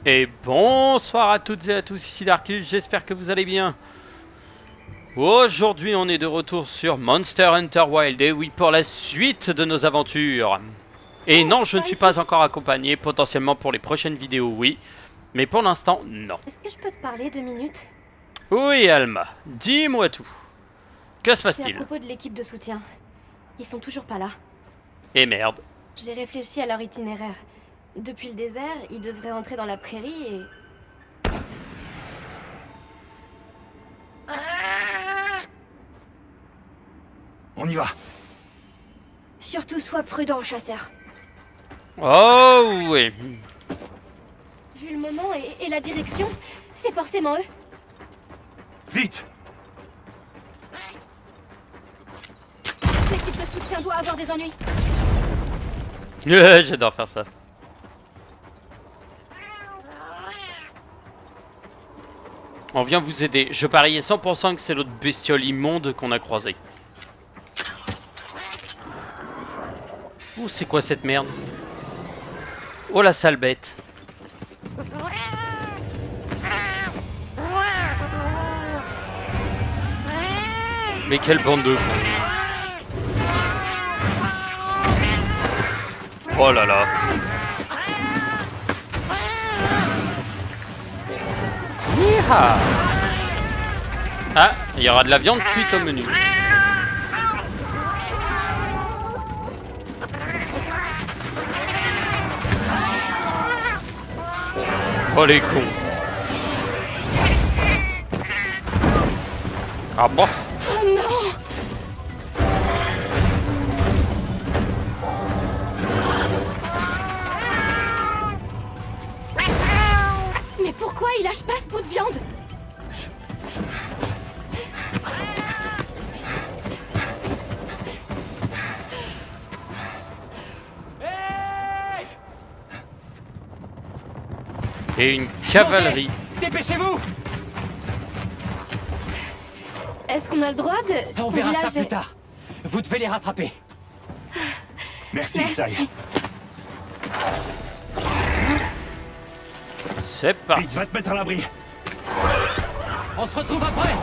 Et bonsoir à toutes et à tous, ici Darkus, j'espère que vous allez bien. Aujourd'hui on est de retour sur Monster Hunter Wild, et oui, pour la suite de nos aventures. Et Hé, non, je ne par suis ici. pas encore accompagné, potentiellement pour les prochaines vidéos, oui. Mais pour l'instant, non. Est-ce que je peux te parler 2 minutes? Oui, Alma, dis-moi tout. Que se C'est à passe-t-il? propos de l'équipe de soutien. Ils sont toujours pas là. Et merde. J'ai réfléchi à leur itinéraire. Depuis le désert, ils devraient entrer dans la prairie et... On y va. Surtout sois prudent, chasseur. Oh oui. Vu le moment et la direction, c'est forcément eux. Vite. L'équipe de soutien doit avoir des ennuis. J'adore faire ça. On vient vous aider. Je pariais 100% que c'est l'autre bestiole immonde qu'on a croisé. Ouh, c'est quoi cette merde? Oh la sale bête. Mais quelle bande de cons. Oh là là. Yeeha. Ah, il y aura de la viande cuite au menu. Oh les cons. Ah bon? Oh non! Mais pourquoi il lâche pas ce bout de viande? Et une cavalerie. Dépêchez-vous. Est-ce qu'on a le droit de... On Ton verra ça village plus est- tard. Vous devez les rattraper. Merci, Sai. C'est parti. Vite, va te mettre à l'abri. On se retrouve après.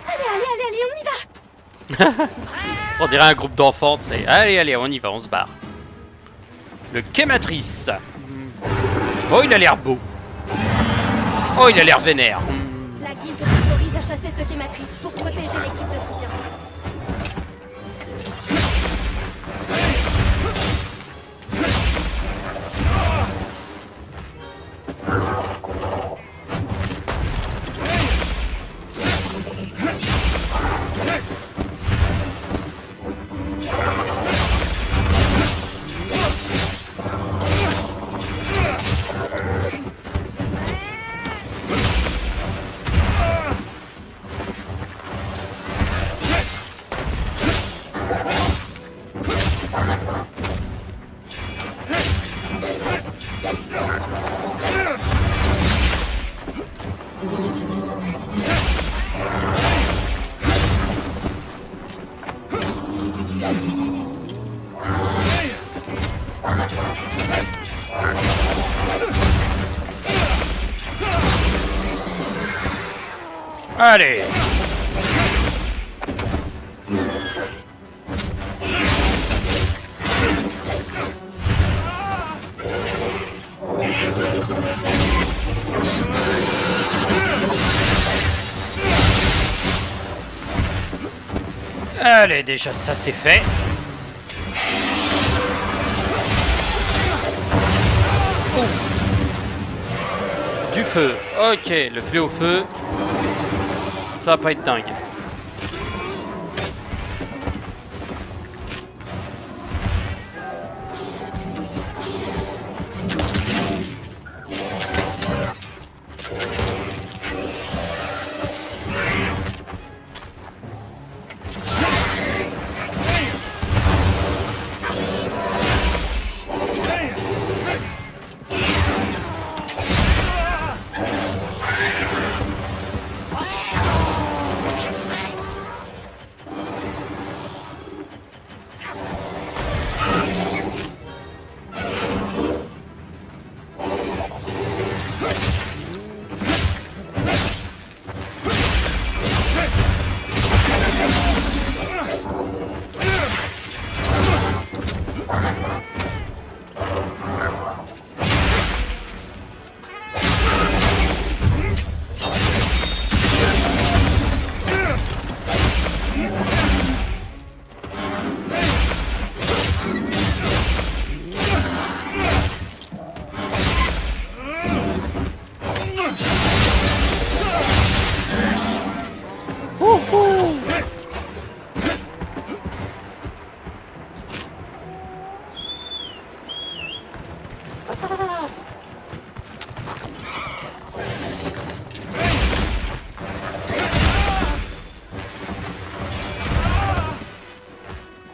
Allez, on y va! On dirait un groupe d'enfants, tu sais. Allez, allez, on y va, on se barre. Le Kématrice. Oh, il a l'air beau. Oh, il a l'air vénère. La guilde t'autorise à chasser ce quématrice pour protéger l'équipe de soutien. Allez. Allez, déjà ça c'est fait. Du feu. Ok, le fléau feu. Ça va pas être dingue.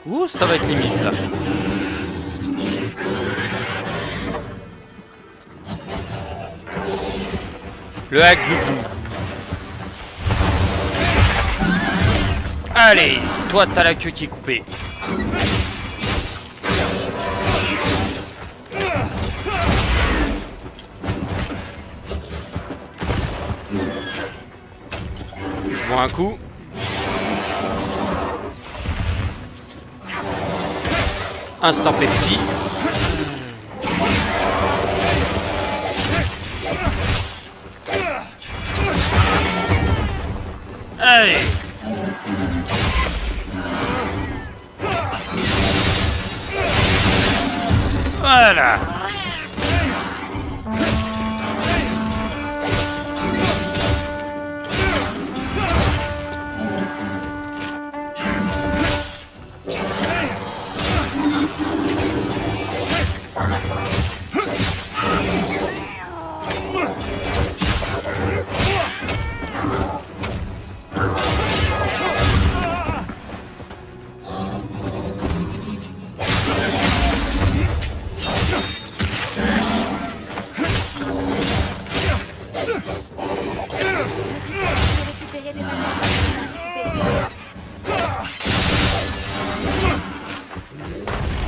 Ouh, ça va être limite là. Le hack du bout. Allez, toi t'as la queue qui est coupée. Je vois un coup. Instant Pepsi. Allez. Voilà.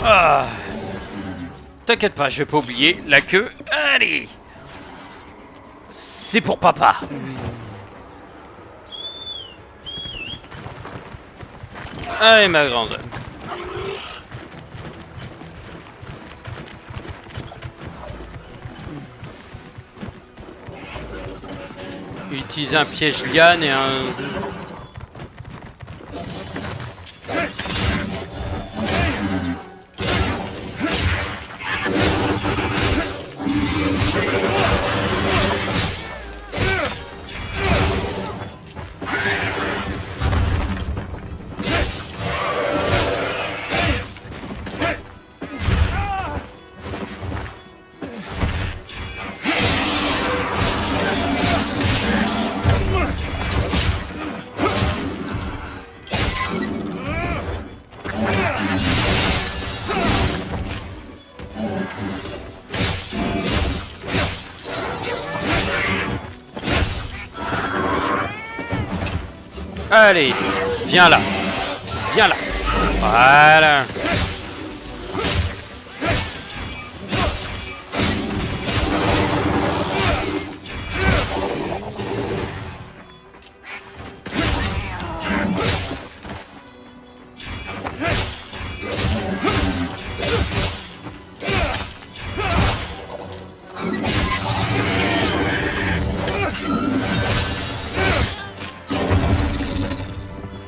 Ah. T'inquiète pas, je vais pas oublier la queue. Allez. C'est pour papa. Allez ma grande. Utiliser un piège liane et un... Allez, viens là. Viens là. Voilà.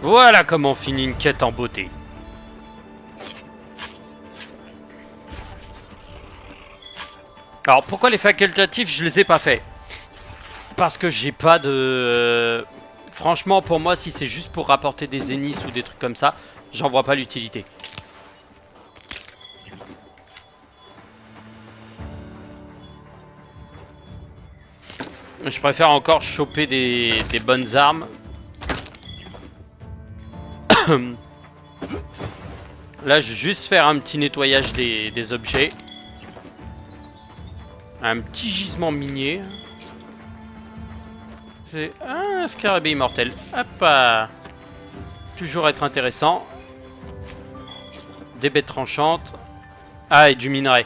Voilà comment on finit une quête en beauté. Alors pourquoi les facultatifs je les ai pas fait? Parce que j'ai pas de... Franchement pour moi si c'est juste pour rapporter des zéniths ou des trucs comme ça, j'en vois pas l'utilité. Je préfère encore choper des bonnes armes. Là je vais juste faire un petit nettoyage des objets. Un petit gisement minier. C'est un scarabée immortel. Hop. Toujours être intéressant. Des bêtes tranchantes. Ah, et du minerai.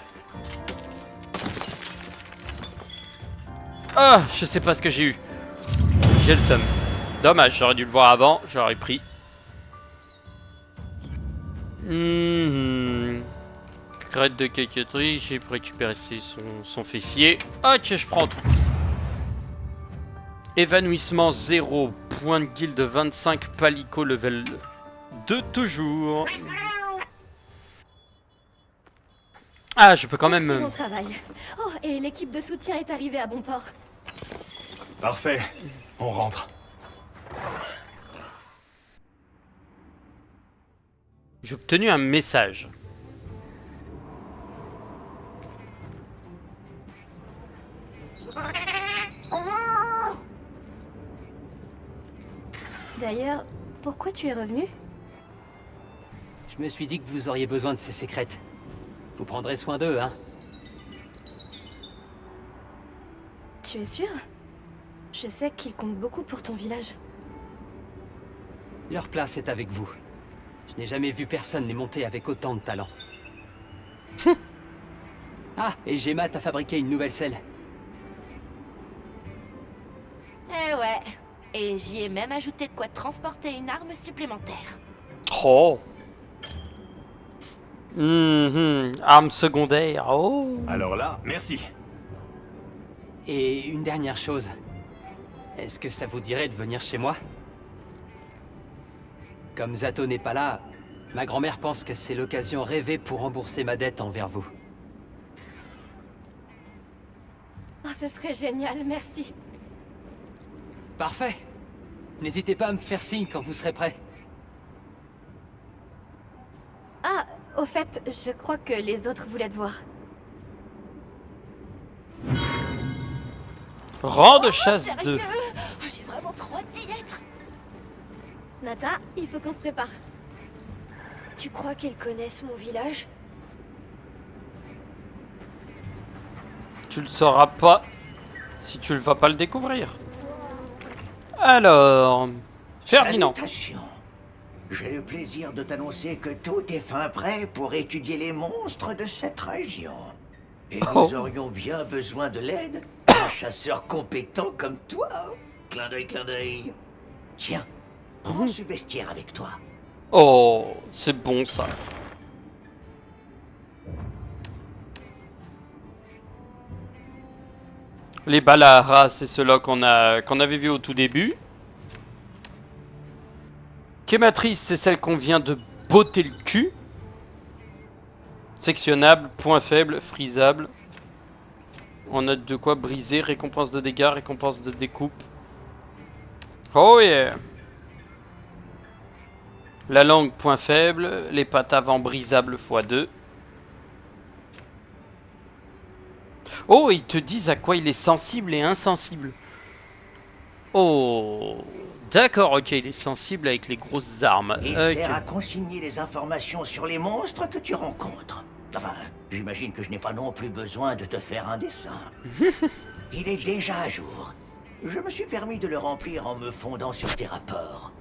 Ah, je sais pas ce que j'ai eu. J'ai le seum. Dommage, j'aurais dû le voir avant, j'aurais pris. Crête de coquetterie, j'ai récupéré son fessier. Ok, je prends tout. Évanouissement 0, point de guilde 25, palico level 2 toujours. Ah, je peux quand même... Excellent travail. Oh, et l'équipe de soutien est arrivée à bon port. Parfait, on rentre. J'ai obtenu un message. D'ailleurs, pourquoi tu es revenu? Je me suis dit que vous auriez besoin de ces sécrètes. Vous prendrez soin d'eux, hein? Tu es sûr? Je sais qu'ils comptent beaucoup pour ton village. Leur place est avec vous. Je n'ai jamais vu personne les monter avec autant de talent. Ah, et Gemma t'a fabriqué une nouvelle selle. Eh ouais. Et j'y ai même ajouté de quoi transporter une arme supplémentaire. Oh. Arme secondaire. Oh. Alors là, merci. Et une dernière chose. Est-ce que ça vous dirait de venir chez moi? Comme Zato n'est pas là, ma grand-mère pense que c'est l'occasion rêvée pour rembourser ma dette envers vous. Oh, ce serait génial, merci. Parfait. N'hésitez pas à me faire signe quand vous serez prêt. Ah, au fait, je crois que les autres voulaient te voir. Rang de chasse 2. Sérieux? J'ai vraiment trop hâte d'y être. Nata, il faut qu'on se prépare. Tu crois qu'ils connaissent mon village? Tu le sauras pas si tu ne vas pas le découvrir. Alors, Ferdinand. Salutations. J'ai le plaisir de t'annoncer que tout est fin prêt pour étudier les monstres de cette région. Et nous aurions bien besoin de l'aide d'un chasseur compétent comme toi. Clin d'œil, clin d'œil. Tiens, prends ce bestiaire avec toi. Oh, c'est bon ça. Les Balara, c'est ceux-là qu'on avait vu au tout début. Kématrice, c'est celle qu'on vient de botter le cul. Sectionnable, point faible, frisable. On a de quoi briser, récompense de dégâts, récompense de découpe. Oh yeah! La langue, point faible, les pattes avant brisables x2. Oh, ils te disent à quoi il est sensible et insensible. Oh, d'accord, ok, il est sensible avec les grosses armes. Il Ok. sert à consigner les informations sur les monstres que tu rencontres. Enfin, j'imagine que je n'ai pas non plus besoin de te faire un dessin. Il est déjà à jour. Je me suis permis de le remplir en me fondant sur tes rapports.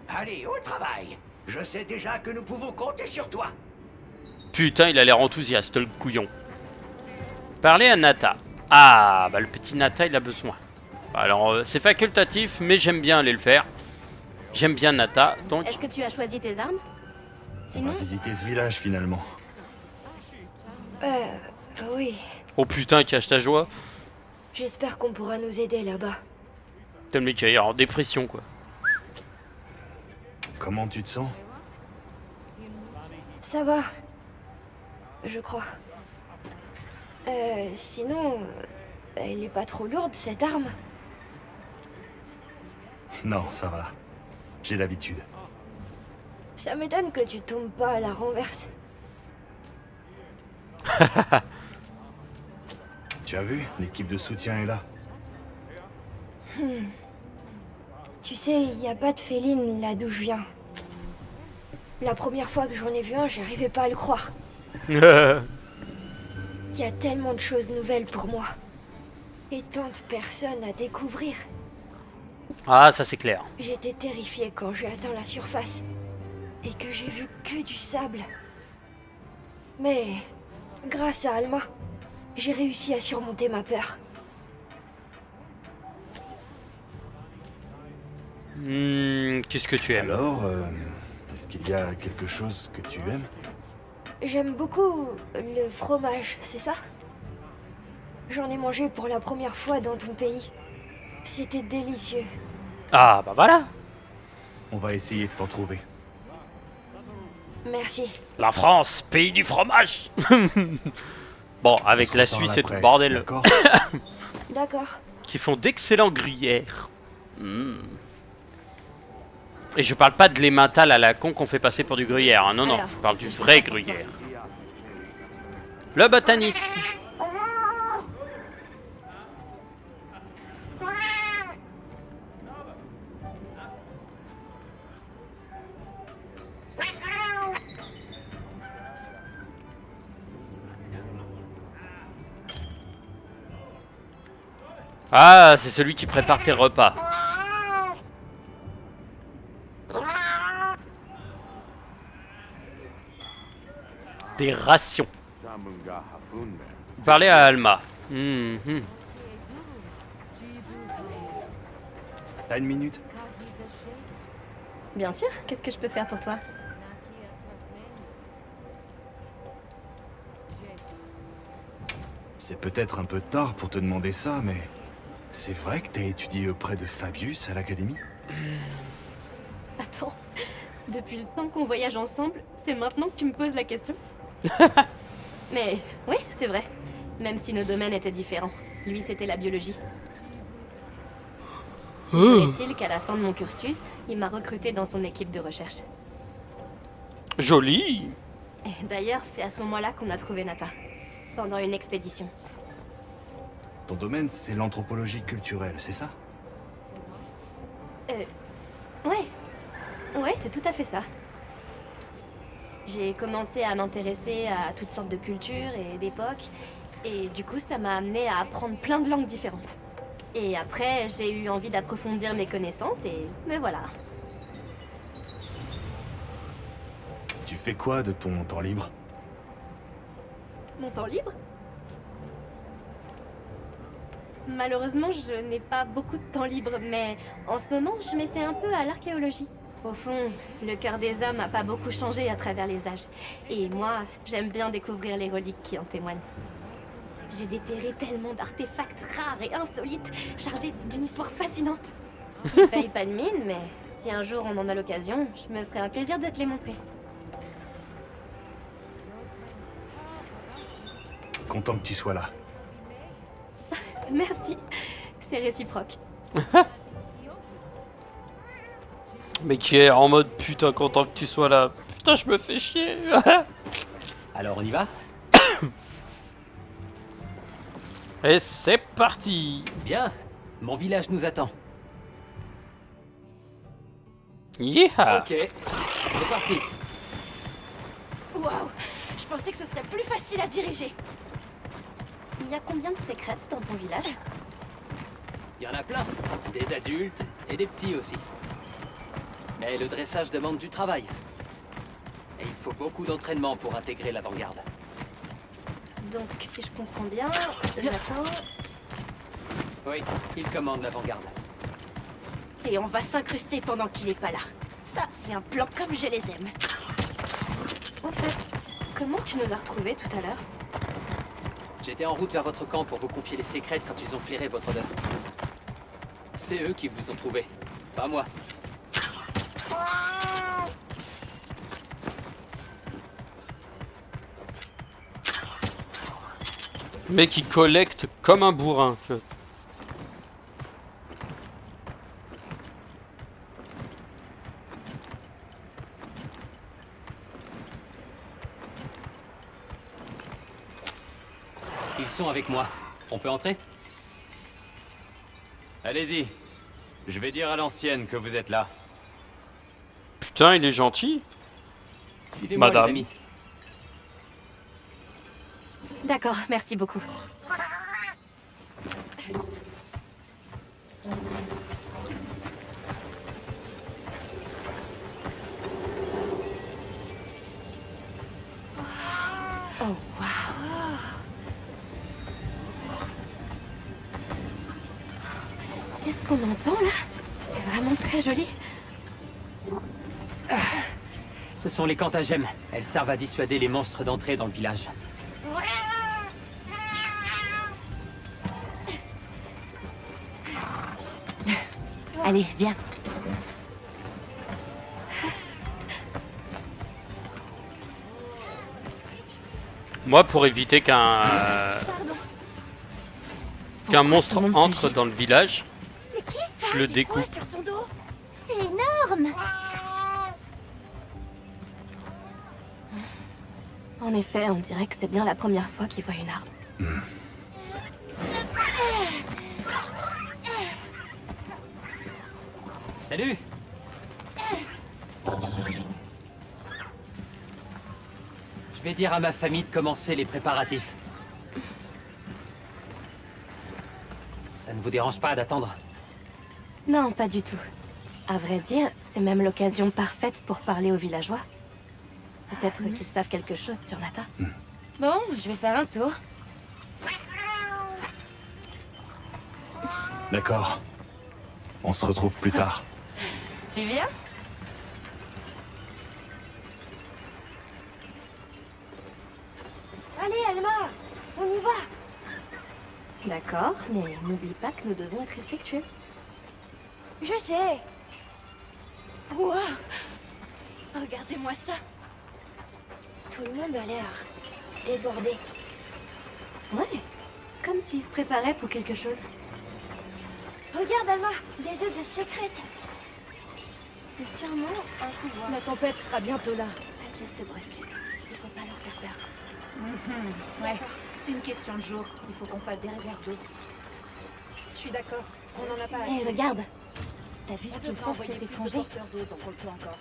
Allez, au travail. Je sais déjà que nous pouvons compter sur toi. Putain, il a l'air enthousiaste, le couillon. Parlez à Nata. Ah, bah le petit Nata, il a besoin. Alors, c'est facultatif, mais j'aime bien aller le faire. J'aime bien Nata, donc... Est-ce que tu as choisi tes armes? On Sinon... va visiter ce village finalement. Oui. Oh putain, cache ta joie. J'espère qu'on pourra nous aider là-bas. T'aimes les cahiers en dépression, quoi. Comment tu te sens? Ça va. Je crois. Sinon... elle est pas trop lourde, cette arme? Non, ça va. J'ai l'habitude. Ça m'étonne que tu tombes pas à la renverse. Tu as vu? L'équipe de soutien est là. Tu sais, il n'y a pas de féline là d'où je viens. La première fois que j'en ai vu un, j'arrivais pas à le croire. Il y a tellement de choses nouvelles pour moi. Et tant de personnes à découvrir. Ah, ça c'est clair. J'étais terrifiée quand j'ai atteint la surface. Et que j'ai vu que du sable. Mais, grâce à Alma, j'ai réussi à surmonter ma peur. Qu'est-ce que tu aimes? Alors, est-ce qu'il y a quelque chose que tu aimes? J'aime beaucoup le fromage, c'est ça? J'en ai mangé pour la première fois dans ton pays. C'était délicieux. Ah, bah voilà. On va essayer de t'en trouver. Merci. La France, pays du fromage. Bon, avec On la s'en parle Suisse et tout après, le bordel. D'accord. D'accord. Qui font d'excellents gruyères. Et je parle pas de l'emmental à la con qu'on fait passer pour du gruyère. Hein. Non, non, Alors, je parle du qu'est-ce que je vrai peux faire pour toi? gruyère. Le botaniste. Ah, c'est celui qui prépare tes repas. Des rations. Parlez à Alma. Mhm. T'as une minute? Bien sûr, qu'est-ce que je peux faire pour toi? C'est peut-être un peu tard pour te demander ça, mais... C'est vrai que t'as étudié auprès de Fabius à l'académie? Attends, depuis le temps qu'on voyage ensemble, c'est maintenant que tu me poses la question? Mais oui, c'est vrai. Même si nos domaines étaient différents. Lui, c'était la biologie. Toujours est-il qu'à la fin de mon cursus, il m'a recruté dans son équipe de recherche. Joli. Et d'ailleurs, c'est à ce moment-là qu'on a trouvé Nata. Pendant une expédition. Ton domaine, c'est l'anthropologie culturelle, c'est ça? Ouais. Ouais, c'est tout à fait ça. J'ai commencé à m'intéresser à toutes sortes de cultures et d'époques, et du coup ça m'a amené à apprendre plein de langues différentes. Et après, j'ai eu envie d'approfondir mes connaissances, et me voilà. Tu fais quoi de ton temps libre? Mon temps libre? Malheureusement, je n'ai pas beaucoup de temps libre, mais en ce moment, je m'essaie un peu à l'archéologie. Au fond, le cœur des hommes n'a pas beaucoup changé à travers les âges. Et moi, j'aime bien découvrir les reliques qui en témoignent. J'ai déterré tellement d'artefacts rares et insolites, chargés d'une histoire fascinante. Je paye pas de mine, mais si un jour on en a l'occasion, je me ferai un plaisir de te les montrer. Content que tu sois là. Merci, c'est réciproque. Mais qui est en mode putain content que tu sois là. Putain, je me fais chier. Alors on y va? Et c'est parti. Bien, mon village nous attend. Yeah. Ok, c'est parti. Waouh, je pensais que ce serait plus facile à diriger. Il y a combien de secrètes dans ton village? Il y en a plein, des adultes et des petits aussi. Mais le dressage demande du travail. Et il faut beaucoup d'entraînement pour intégrer l'avant-garde. Donc, si je comprends bien, j'attends... Oui, il commande l'avant-garde. Et on va s'incruster pendant qu'il est pas là. Ça, c'est un plan comme je les aime. En fait, comment tu nous as retrouvés tout à l'heure? J'étais en route vers votre camp pour vous confier les secrets quand ils ont flairé votre odeur. C'est eux qui vous ont trouvé, pas moi. Mais qui collecte comme un bourrin. Ils sont avec moi. On peut entrer? Allez-y. Je vais dire à l'ancienne que vous êtes là. Putain, il est gentil. Suivez-moi, les Madame. amis. D'accord, merci beaucoup. Oh, waouh! Qu'est-ce qu'on entend là? C'est vraiment très joli. Ce sont les cantagèmes. Elles servent à dissuader les monstres d'entrer dans le village. Allez, viens. Moi, pour éviter qu'un monstre tout le monde entre s'agite dans le village, C'est qui ça? je le qui découpe. court sur son dos? C'est énorme. En effet, on dirait que c'est bien la première fois qu'il voit une arme. Salut! Je vais dire à ma famille de commencer les préparatifs. Ça ne vous dérange pas d'attendre? Non, pas du tout. À vrai dire, c'est même l'occasion parfaite pour parler aux villageois. Peut-être qu'ils savent quelque chose sur Nata. Bon, je vais faire un tour. D'accord. On se retrouve plus tard. Tu viens? Allez, Alma, on y va. D'accord, mais n'oublie pas que nous devons être respectueux. Je sais. Wow! Regardez-moi ça! Tout le monde a l'air débordé. Ouais, comme s'ils se préparaient pour quelque chose. Regarde, Alma, des œufs de sécrète. C'est sûrement un pouvoir. La tempête sera bientôt là. Pas de geste brusque. Il faut pas leur faire peur. Ouais, c'est une question de jour. Il faut qu'on fasse des réserves d'eau. Je suis d'accord. On n'en a pas Hé, assez. regarde. T'as vu On ce qu'il devrait porte envoyer cet plus de étranger? porteurs d'eau, donc on le peut encore.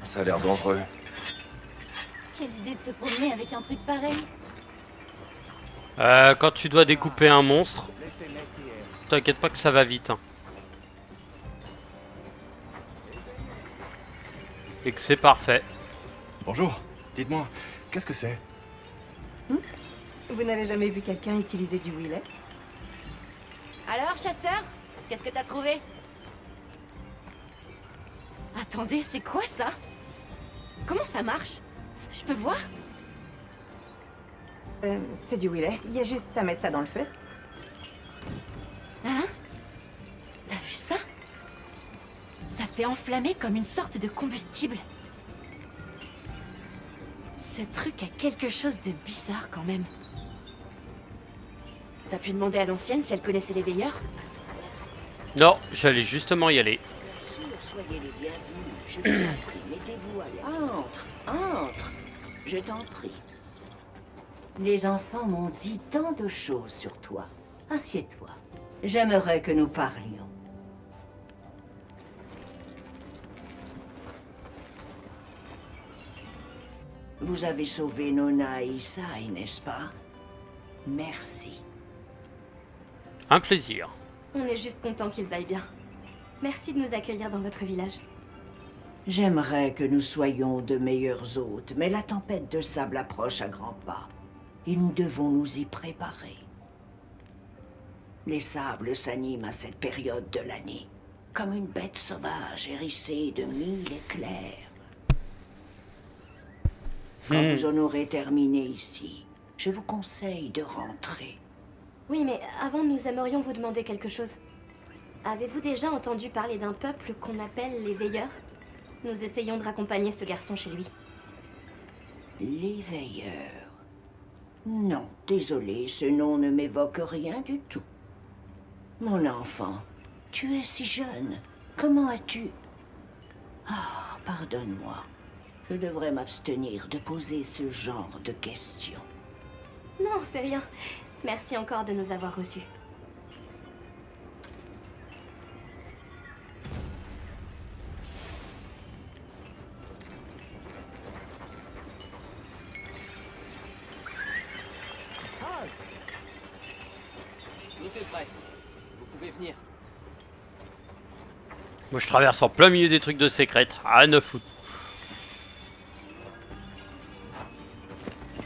Ça a l'air dangereux. Quelle idée de se promener avec un truc pareil. Quand tu dois découper un monstre, t'inquiète pas que ça va vite. Hein. Et que c'est parfait. Bonjour. Dites-moi, qu'est-ce que c'est? Vous n'avez jamais vu quelqu'un utiliser du wheelet? Alors, chasseur? Qu'est-ce que t'as trouvé? Attendez, c'est quoi ça? Comment ça marche? Je peux voir? C'est du wheelet. Il y a juste à mettre ça dans le feu. Hein? T'as vu ça? Ça s'est enflammé comme une sorte de combustible. Ce truc a quelque chose de bizarre quand même. T'as pu demander à l'ancienne si elle connaissait les veilleurs? Non, j'allais justement y aller. Bien sûr, soyez les bienvenus. Je vous en prie, mettez-vous à l'aise. Entre. Je t'en prie. Les enfants m'ont dit tant de choses sur toi. Assieds-toi. J'aimerais que nous parlions. Vous avez sauvé Nona et Isaï, n'est-ce pas? Merci. Un plaisir. On est juste content qu'ils aillent bien. Merci de nous accueillir dans votre village. J'aimerais que nous soyons de meilleurs hôtes, mais la tempête de sable approche à grands pas. Et nous devons nous y préparer. Les sables s'animent à cette période de l'année, comme une bête sauvage hérissée de 1000 éclairs. Quand vous en aurez terminé ici, je vous conseille de rentrer. Oui, mais avant, nous aimerions vous demander quelque chose. Avez-vous déjà entendu parler d'un peuple qu'on appelle les Veilleurs? Nous essayons de raccompagner ce garçon chez lui. Les veilleurs. Non, désolé, ce nom ne m'évoque rien du tout. Mon enfant, tu es si jeune. Comment as-tu... Ah, pardonne-moi. Je devrais m'abstenir de poser ce genre de questions. Non, c'est rien. Merci encore de nous avoir reçus. Tout est prêt. Vous pouvez venir. Moi je traverse en plein milieu des trucs de sécrète. Rien à foutre.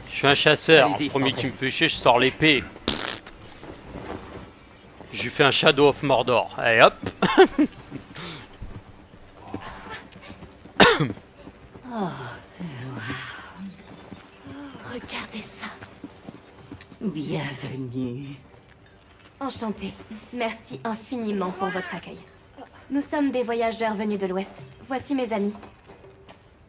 Je suis un chasseur. Allez-y, Le premier entrez. qui me fait chier, je sors l'épée. Je lui fais un Shadow of Mordor. Allez hop. Regardez ça. Bienvenue. Enchanté. Merci infiniment pour votre accueil. Nous sommes des voyageurs venus de l'Ouest. Voici mes amis.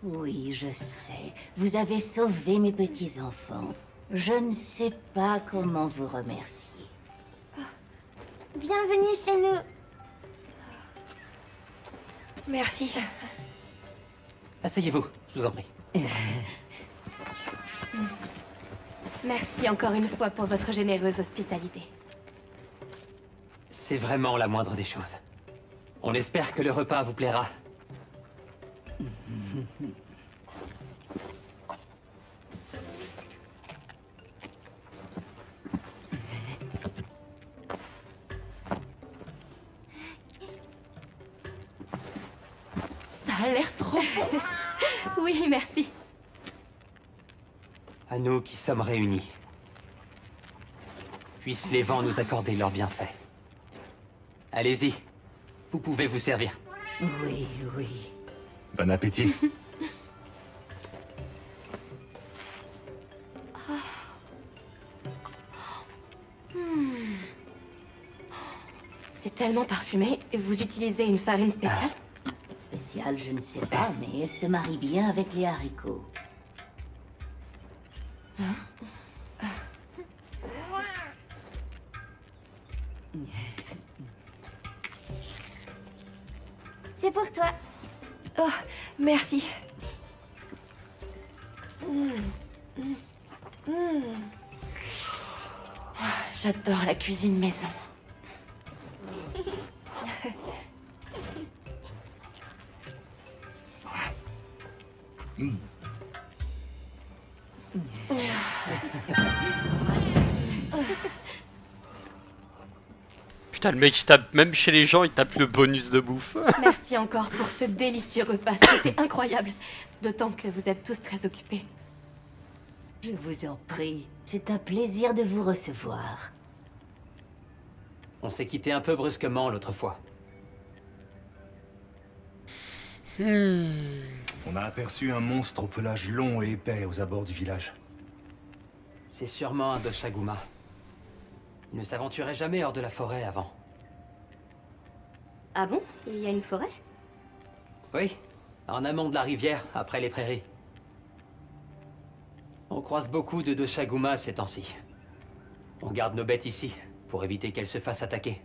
Oui, je sais. Vous avez sauvé mes petits-enfants. Je ne sais pas comment vous remercier. Bienvenue chez nous. Merci. Asseyez-vous, je vous en prie. Merci encore une fois pour votre généreuse hospitalité. C'est vraiment la moindre des choses. On espère que le repas vous plaira. trop bon. Oui, merci. À nous qui sommes réunis. Puissent les vents nous accorder leurs bienfaits. Allez-y, vous pouvez vous servir. Oui, oui. Bon appétit. C'est tellement parfumé. Vous utilisez une farine spéciale? Spécial, je ne sais pas, mais elle se marie bien avec les haricots. C'est pour toi. Oh, merci. J'adore la cuisine maison. Putain, le mec il tape, même chez les gens, il tape le bonus de bouffe. Merci encore pour ce délicieux repas. C'était incroyable. D'autant que vous êtes tous très occupés. Je vous en prie. C'est un plaisir de vous recevoir. On s'est quitté un peu brusquement l'autre fois. On a aperçu un monstre au pelage long et épais aux abords du village. C'est sûrement un Doshaguma. Il ne s'aventurait jamais hors de la forêt avant. Ah bon? Il y a une forêt? Oui, en amont de la rivière, après les prairies. On croise beaucoup de Doshaguma ces temps-ci. On garde nos bêtes ici, pour éviter qu'elles se fassent attaquer.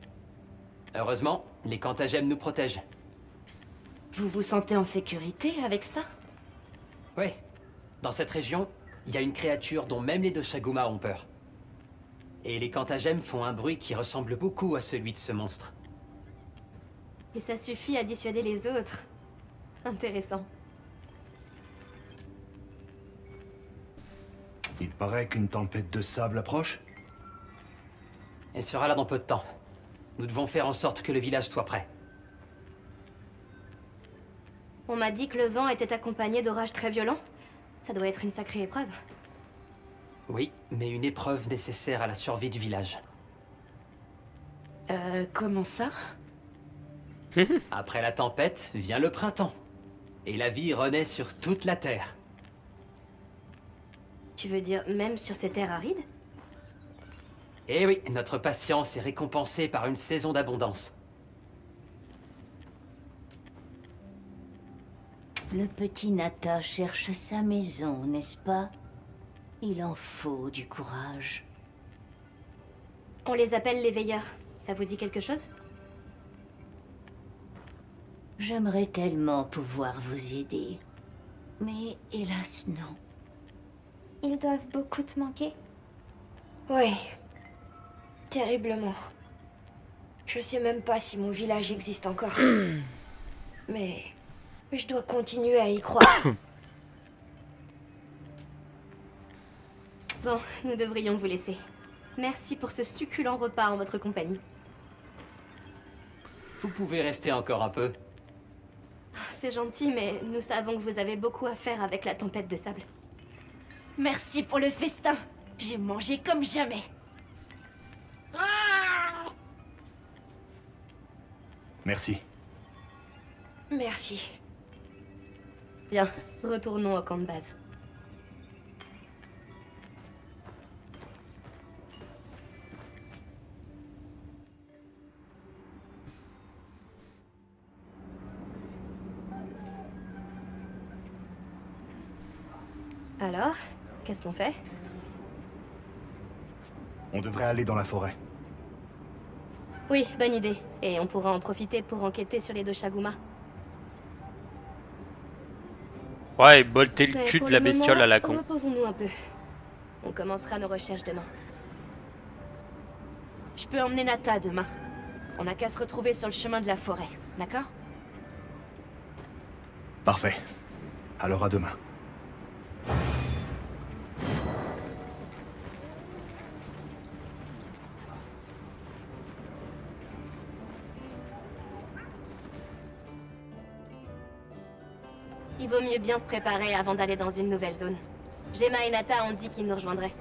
Heureusement, les Kantagem nous protègent. Vous vous sentez en sécurité avec ça? Oui, dans cette région, il y a une créature dont même les Doshaguma ont peur. Et les Kantagem font un bruit qui ressemble beaucoup à celui de ce monstre. Et ça suffit à dissuader les autres. Intéressant. Il paraît qu'une tempête de sable approche. Elle sera là dans peu de temps. Nous devons faire en sorte que le village soit prêt. On m'a dit que le vent était accompagné d'orages très violents. Ça doit être une sacrée épreuve. Oui, mais une épreuve nécessaire à la survie du village. Comment ça? Après la tempête, vient le printemps. Et la vie renaît sur toute la terre. Tu veux dire même sur ces terres arides? Eh oui, notre patience est récompensée par une saison d'abondance. Le petit Nata cherche sa maison, n'est-ce pas? Il en faut du courage. On les appelle les veilleurs. Ça vous dit quelque chose? J'aimerais tellement pouvoir vous aider. Mais hélas, non. Ils doivent beaucoup te manquer. Oui. Terriblement. Je sais même pas si mon village existe encore. Mais je dois continuer à y croire. Bon, nous devrions vous laisser. Merci pour ce succulent repas en votre compagnie. Vous pouvez rester encore un peu. C'est gentil, mais nous savons que vous avez beaucoup à faire avec la tempête de sable. Merci pour le festin. J'ai mangé comme jamais. Merci. Merci. Bien, retournons au camp de base. Alors, qu'est-ce qu'on fait? On devrait aller dans la forêt. Oui, bonne idée. Et on pourra en profiter pour enquêter sur les Doshaguma. Ouais, bolter le Mais cul pour de la le bestiole moment, à la con. Reposons-nous un peu. On commencera nos recherches demain. Je peux emmener Nata demain. On n'a qu'à se retrouver sur le chemin de la forêt, d'accord? Parfait. Alors à demain. Vaut mieux bien se préparer avant d'aller dans une nouvelle zone. Gemma et Nata ont dit qu'ils nous rejoindraient.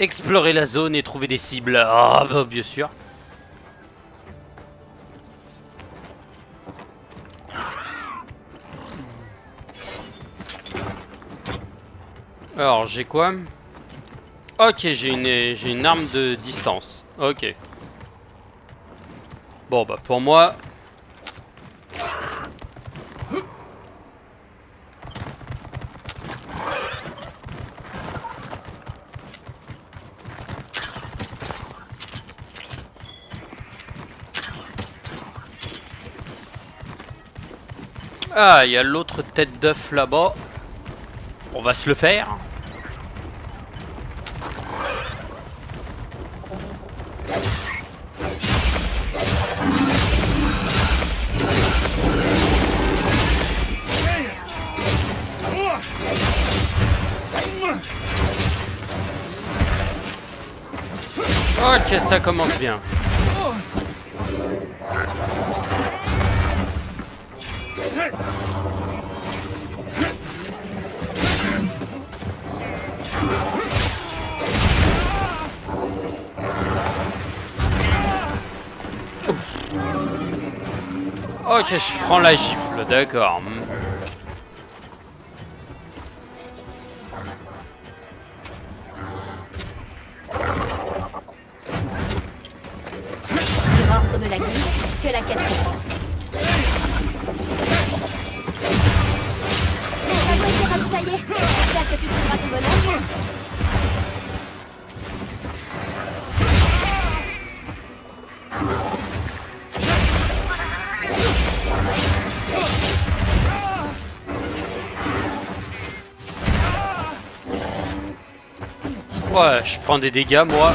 Explorer la zone et trouver des cibles. Ah bah bien sûr. Alors j'ai quoi? Ok, j'ai une arme de distance. Ok. Bon bah pour moi. Ah, il y a l'autre tête d'œuf là-bas. On va se le faire. Ok, ça commence bien. Ok, je prends la gifle, d'accord. Sur ordre de la guilde, que la quête commence. La voix est ravitaillée. J'espère que tu trouveras ton bonheur. Ouais, je prends des dégâts moi.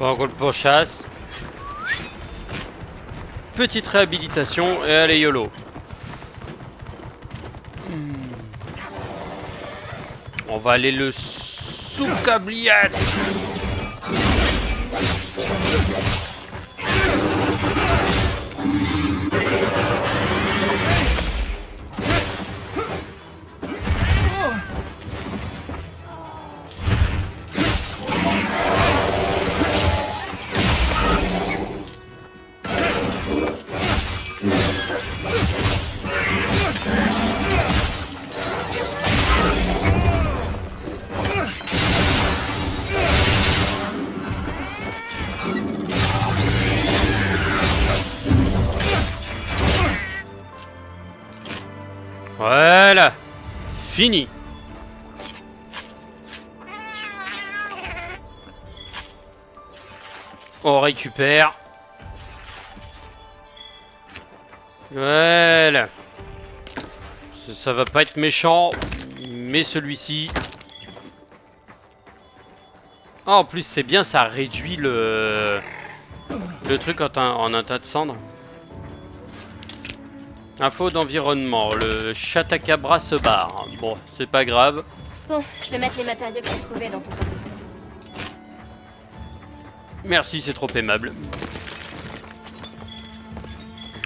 Bon, on pour chasse. Petite réhabilitation et allez YOLO. On va aller le sous-cablier. Voilà, fini. On récupère. Voilà. Ça va pas être méchant, mais celui-ci. Ah, en plus c'est bien, ça réduit le truc en un tas de cendres. Info d'environnement, le Chatakabra se barre. Bon, c'est pas grave. Bon, je vais mettre les matériaux que j'ai trouvés dans ton coffre. Merci, c'est trop aimable.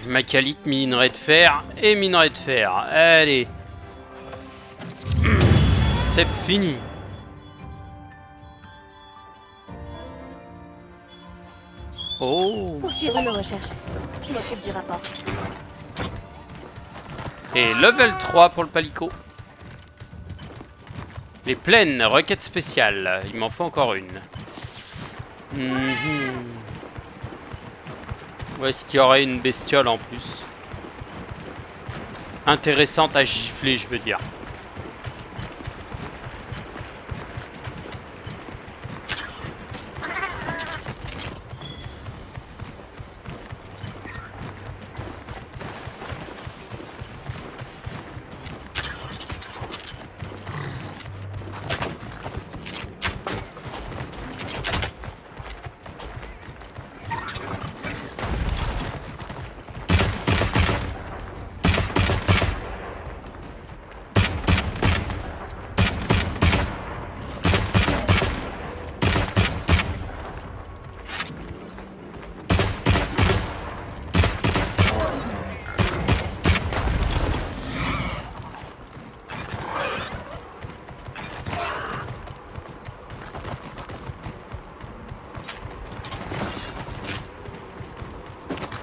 Macalite, minerai de fer et minerai de fer. Allez. C'est fini. Oh. Poursuivons nos recherches. Je m'occupe du rapport. Et level 3 pour le palico. Les plaines, requête spéciale. Il m'en faut encore une. Ouais, s'il y aurait une bestiole en plus. Intéressante à gifler, je veux dire.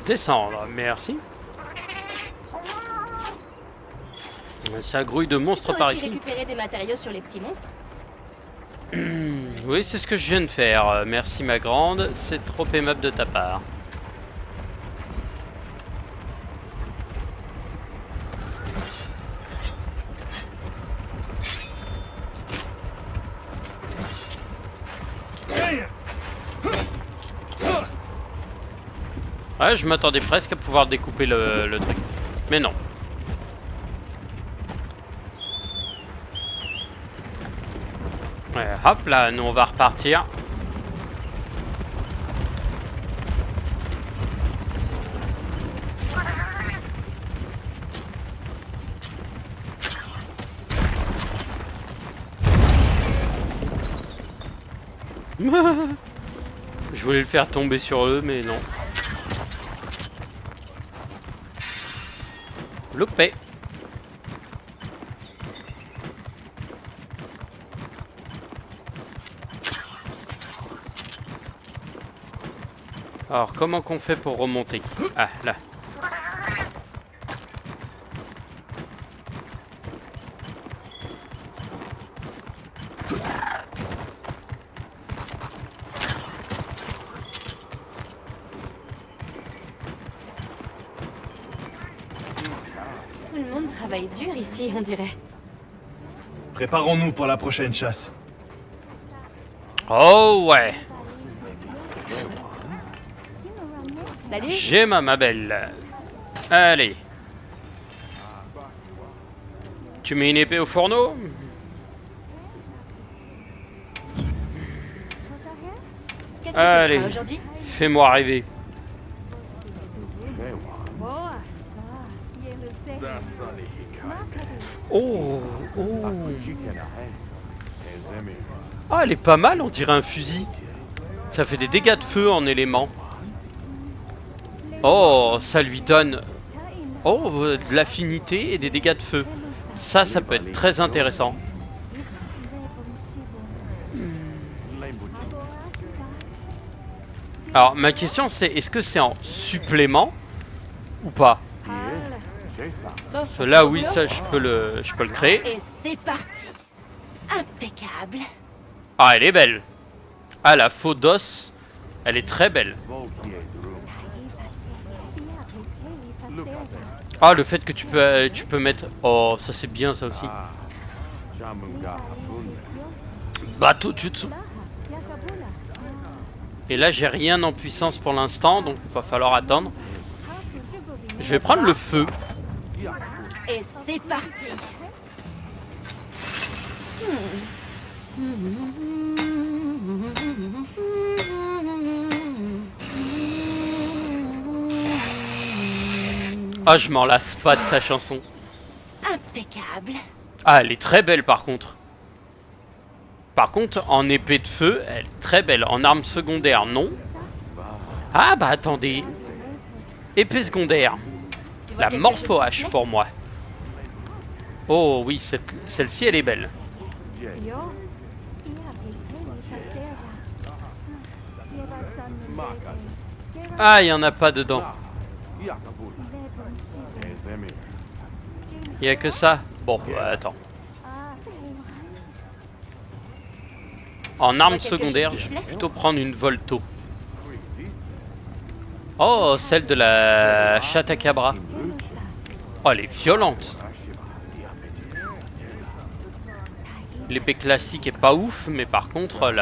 Descendre, merci. Ça grouille de monstres par ici. Récupérer des matériaux sur les petits monstres. Oui, c'est ce que je viens de faire. Merci ma grande, c'est trop aimable de ta part. Ouais, je m'attendais presque à pouvoir découper le truc. Mais non. Ouais, hop là, nous on va repartir. Je voulais le faire tomber sur eux, mais non. Loupé. Alors, comment qu'on fait pour remonter? Ah, là. Tout le monde travaille dur ici, on dirait. Préparons-nous pour la prochaine chasse. Oh ouais. Salut. J'ai ma belle. Allez. Tu mets une épée au fourneau? Qu'est-ce que Allez, ce sera aujourd'hui? fais-moi rêver. Oh, oh. Ah, elle est pas mal, on dirait un fusil. Ça fait des dégâts de feu en élément. Oh, ça lui donne de l'affinité et des dégâts de feu. Ça peut être très intéressant. Alors, ma question c'est, est-ce que c'est en supplément ou pas? Là, oui, ça, je peux le créer. Et c'est parti. Impeccable. Ah, elle est belle. Ah, la faux d'os, elle est très belle. Ah, le fait que tu peux mettre... Oh, ça c'est bien ça aussi. Bateau jutsu. Et là, j'ai rien en puissance pour l'instant, donc il va falloir attendre. Je vais prendre le feu. Et c'est parti. Ah, je m'en lasse pas de sa chanson. Impeccable. Ah, elle est très belle par contre. Par contre, en épée de feu, elle est très belle. En arme secondaire, non. Ah bah attendez. Épée secondaire. La morpho-hache pour moi. Oh oui, celle-ci, elle est belle. Ah, il n'y en a pas dedans. Il n'y a que ça. Bon, bah, attends. En arme secondaire, je vais plutôt prendre une Volto. Oh, celle de la Chatakabra. Oh, elle est violente. L'épée classique est pas ouf, mais par contre,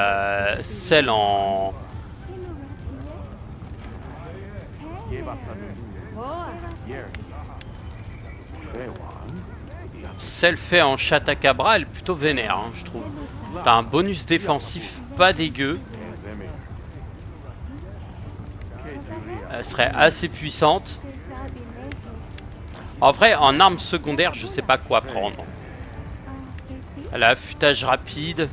celle en... Celle fait en Chatakabra, elle est plutôt vénère, hein, je trouve. T'as un bonus défensif pas dégueu. Elle serait assez puissante. En vrai, en arme secondaire, je sais pas quoi prendre. Elle a affûtage rapide.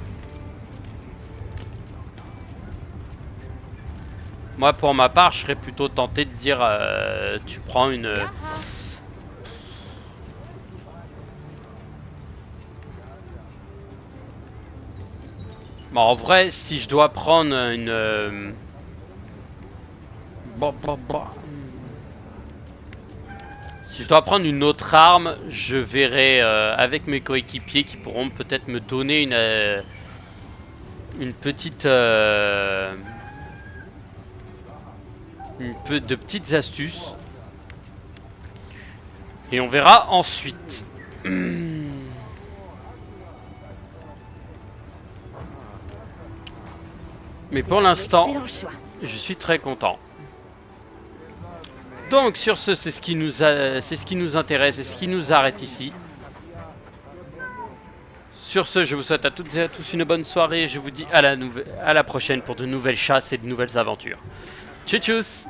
Moi, pour ma part, je serais plutôt tenté de dire tu prends une... Bon, en vrai, si je dois prendre une... Si je dois prendre une autre arme, je verrai avec mes coéquipiers qui pourront peut-être me donner une petite... de petites astuces. Et on verra ensuite. Mais pour l'instant, je suis très content. Donc sur ce, c'est ce qui nous intéresse et ce qui nous arrête ici. Sur ce, je vous souhaite à toutes et à tous une bonne soirée. Je vous dis à la prochaine pour de nouvelles chasses et de nouvelles aventures. Tchuss tchuss.